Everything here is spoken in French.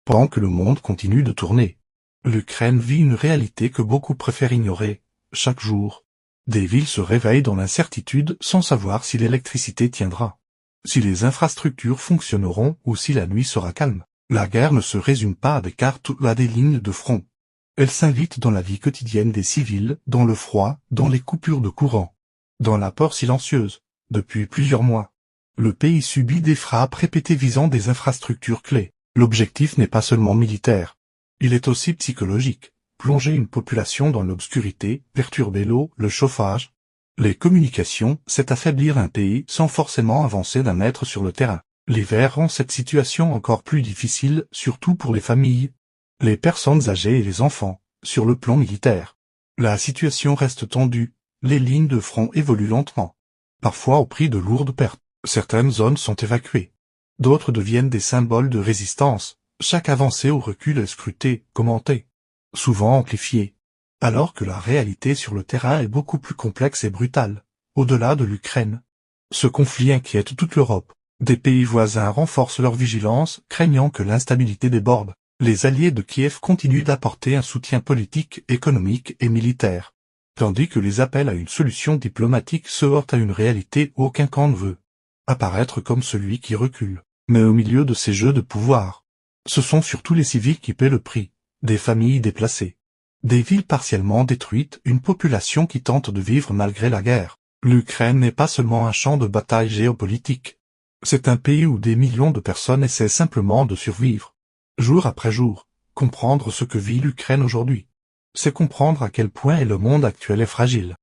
pendant que le monde continue de tourner. L'Ukraine vit une réalité que beaucoup préfèrent ignorer. Chaque jour, des villes se réveillent dans l'incertitude sans savoir si l'électricité tiendra, si les infrastructures fonctionneront ou si la nuit sera calme. La guerre ne se résume pas à des cartes ou à des lignes de front. Elle s'invite dans la vie quotidienne des civils, dans le froid, dans les coupures de courant, dans la peur silencieuse. Depuis plusieurs mois, le pays subit des frappes répétées visant des infrastructures clés. L'objectif n'est pas seulement militaire, il est aussi psychologique. Plonger une population dans l'obscurité, perturber l'eau, le chauffage, les communications, c'est affaiblir un pays sans forcément avancer d'un mètre sur le terrain. L'hiver rend cette situation encore plus difficile, surtout pour les familles, les personnes âgées et les enfants. Sur le plan militaire, la situation reste tendue, les lignes de front évoluent lentement, parfois au prix de lourdes pertes. Certaines zones sont évacuées, d'autres deviennent des symboles de résistance. Chaque avancée ou recul est scruté, commenté, souvent amplifié, alors que la réalité sur le terrain est beaucoup plus complexe et brutale. Au-delà de l'Ukraine, ce conflit inquiète toute l'Europe. Des pays voisins renforcent leur vigilance, craignant que l'instabilité déborde. Les alliés de Kiev continuent d'apporter un soutien politique, économique et militaire, tandis que les appels à une solution diplomatique se heurtent à une réalité où aucun camp ne veut apparaître comme celui qui recule. Mais au milieu de ces jeux de pouvoir, ce sont surtout les civils qui paient le prix. Des familles déplacées, des villes partiellement détruites, une population qui tente de vivre malgré la guerre. L'Ukraine n'est pas seulement un champ de bataille géopolitique. C'est un pays où des millions de personnes essaient simplement de survivre. Jour après jour, comprendre ce que vit l'Ukraine aujourd'hui, c'est comprendre à quel point le monde actuel est fragile.